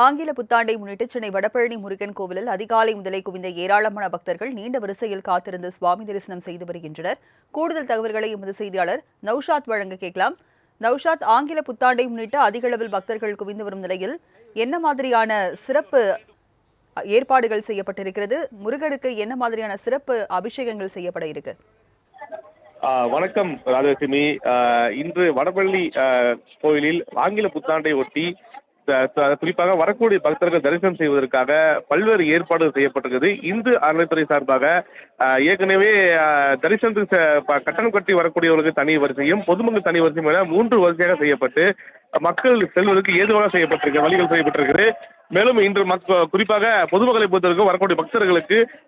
ஆங்கில புத்தாண்டை முன்னிட்டு சென்னை வடபழனி முருகன் கோவிலில் அதிகாலை முதலே குவிந்த ஏராளமான பக்தர்கள் நீண்ட வரிசையில் காத்திருந்து சுவாமி தரிசனம் செய்து வருகின்றனர். கூடுதல் தகவல்களை எமது செய்தியாளர் நௌஷாத் வழங்க கேட்கலாம். நௌஷாத், ஆங்கில புத்தாண்டை முன்னிட்டு அதிக அளவில் பக்தர்கள் குவிந்து வரும் நிலையில் என்ன மாதிரியான சிறப்பு ஏற்பாடுகள் செய்யப்பட்டிருக்கிறது? முருகனுக்கு என்ன மாதிரியான சிறப்பு அபிஷேகங்கள் செய்யப்பட இருக்கு? வணக்கம் ராஜலட்சுமி. இன்று வடபழனி கோயிலில் ஆங்கில புத்தாண்டை ஒட்டி குறிப்பாக வரக்கூடிய பக்தர்கள் தரிசனம் செய்வதற்காக பல்வேறு ஏற்பாடுகள் செய்யப்பட்டிருக்கிறது. இந்து அறநிலைத்துறை சார்பாக ஏற்கனவே தரிசனத்துக்கு கட்டணம் கட்டி வரக்கூடியவர்களுக்கு தனி வரிசையும் பொதுமக்கள் தனி வரிசையும் என 3 வரிசையாக செய்யப்பட்டு மக்கள் செல்வதற்கு ஏதுவாக செய்யப்பட்டிருக்க வழிகள் செய்யப்பட்டிருக்கிறது. மேலும் இன்று குறிப்பாக பொதுமக்களை பொறுத்தவரைக்கும் வரக்கூடிய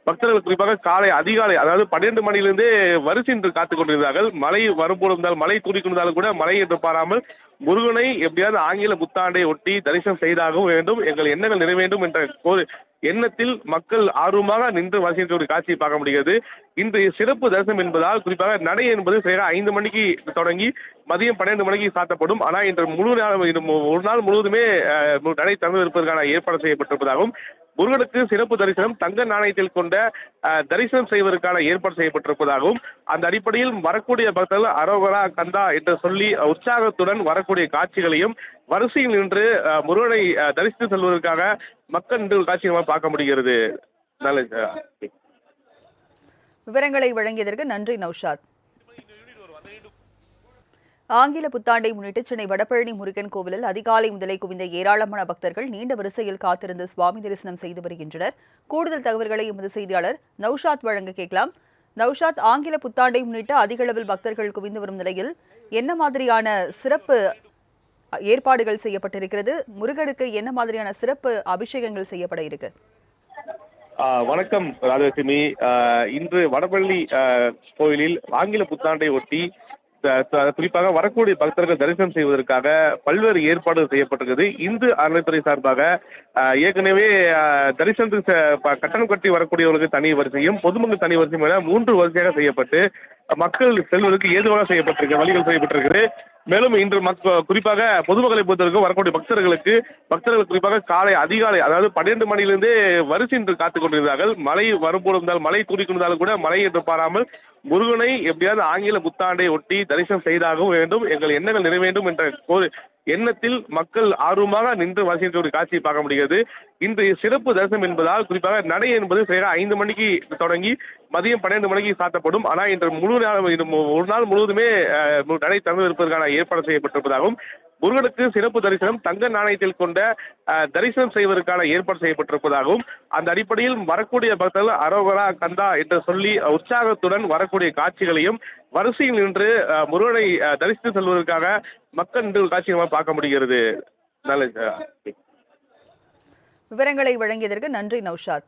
பக்தர்கள் குறிப்பாக அதிகாலை அதாவது 12 மணியிலிருந்தே வரிசை என்று காத்துக் கொண்டிருந்தார்கள். மழை வரும்போது மழை தூறிக்கொண்டிருந்தாலும் கூட மழை என்று பாராமல் முருகனை எப்படியாவது ஆங்கில புத்தாண்டை ஒட்டி தரிசனம் செய்தாகவும் வேண்டும், எங்கள் எண்ணங்கள் நிறைவேண்டும் என்ற எண்ணத்தில் மக்கள் ஆர்வமாக நின்று வரிசையில் காட்சியை பார்க்க முடிகிறது. இன்று சிறப்பு தரிசனம் என்பதால் குறிப்பாக நடை என்பது சரியாக 5 மணிக்கு தொடங்கி மதியம் 12 மணிக்கு சாத்தப்படும். ஆனால் இன்று ஒரு நாள் முழுவதுமே நடை திறந்து இருப்பதற்கான ஏற்பாடு செய்யப்பட்டிருப்பதாகவும் முருகனுக்கு சிறப்பு தரிசனம் தங்க நாணயத்தில் கொண்ட தரிசனம் செய்வதற்கான ஏற்பாடு செய்யப்பட்டிருப்பதாகவும் அந்த அடிப்படையில் வரக்கூடிய பக்தர்கள் அரோகரா கந்தா என்று சொல்லி உற்சாகத்துடன் வரக்கூடிய காட்சிகளையும் வரிசையில் நின்று முருகனை தரிசித்து செல்வதற்காக மக்கள் நின்று காட்சிகளாக பார்க்க முடிகிறது. விவரங்களை வழங்கியதற்கு நன்றி நௌஷாத். ஆங்கில புத்தாண்டை முன்னிட்டு சென்னை வடபழனி முருகன் கோவிலில் அதிகாலை முதலே குவிந்த ஏராளமான பக்தர்கள் நீண்ட வரிசையில் காத்திருந்து சுவாமி தரிசனம் செய்து வருகின்றனர். கூடுதல் தகவல்களை எமது செய்தியாளர் நௌஷாத் வழங்க கேட்கலாம். நௌஷாத், ஆங்கில புத்தாண்டை முன்னிட்டு அதிக அளவில் பக்தர்கள் குவிந்து வரும் நிலையில் என்ன மாதிரியான சிறப்பு ஏற்பாடுகள் செய்யப்பட்டிருக்கிறது? முருகனுக்கு என்ன மாதிரியான சிறப்பு அபிஷேகங்கள் செய்யப்பட இருக்கு? வணக்கம் ராஜலட்சுமி. இன்று வடபழனி கோயிலில் ஆங்கில புத்தாண்டை ஒட்டி குறிப்பாக வரக்கூடிய பக்தர்கள் தரிசனம் செய்வதற்காக பல்வேறு ஏற்பாடுகள் செய்யப்பட்டிருக்கிறது. இந்து அறநிலைத்துறை சார்பாக ஏற்கனவே தரிசனத்துக்கு கட்டணம் கட்டி வரக்கூடியவர்களுக்கு தனி வரிசையும் பொதுமக்கள் தனி வரிசையும் என 3 வரிசையாக செய்யப்பட்டு மக்கள் செல்வதற்கு ஏதுவாக செய்யப்பட்டிருக்க வழிகள் செய்யப்பட்டிருக்கிறது. மேலும் இன்று குறிப்பாக பொதுமக்களை பொறுத்தவரைக்கும் வரக்கூடிய பக்தர்கள் குறிப்பாக அதிகாலை அதாவது 12 மணியிலிருந்தே வரிசை என்று காத்துக் கொண்டிருந்தார்கள். மழை வரும்போது மழை தூறிக்கொண்டிருந்தாலும் கூட மழை என்று பாராமல் முருகனை எப்படியாவது ஆங்கில புத்தாண்டை ஒட்டி தரிசனம் செய்தாகவும் வேண்டும், எங்கள் எண்ணங்கள் நிறைவேண்டும் என்ற எண்ணத்தில் மக்கள் ஆர்வமாக நின்று வரிசையில் காட்சியை பார்க்க முடிகிறது. இன்று சிறப்பு தரிசனம் என்பதால் குறிப்பாக நடை என்பது சரியாக 5 மணிக்கு தொடங்கி மதியம் 12 மணிக்கு சாத்தப்படும். ஆனால் இன்று ஒரு நாள் முழுவதுமே நடை திறந்து இருப்பதற்கான ஏற்பாடு செய்யப்பட்டிருப்பதாகவும் முருகனுக்கு சிறப்பு தரிசனம் தங்க நாணயத்தில் கொண்ட தரிசனம் செய்வதற்கான ஏற்பாடு செய்யப்பட்டிருப்பதாகவும் அந்த அடிப்படையில் வரக்கூடிய பக்தர்கள் அரோகரா கந்தா என்று சொல்லி உற்சாகத்துடன் வரக்கூடிய காட்சிகளையும் வரிசையில் நின்று முருகனை தரிசித்து செல்வதற்காக மக்கள் நின்று காட்சிகளாக பார்க்க முடிகிறது. விவரங்களை வழங்கியதற்கு நன்றி நௌஷாத்.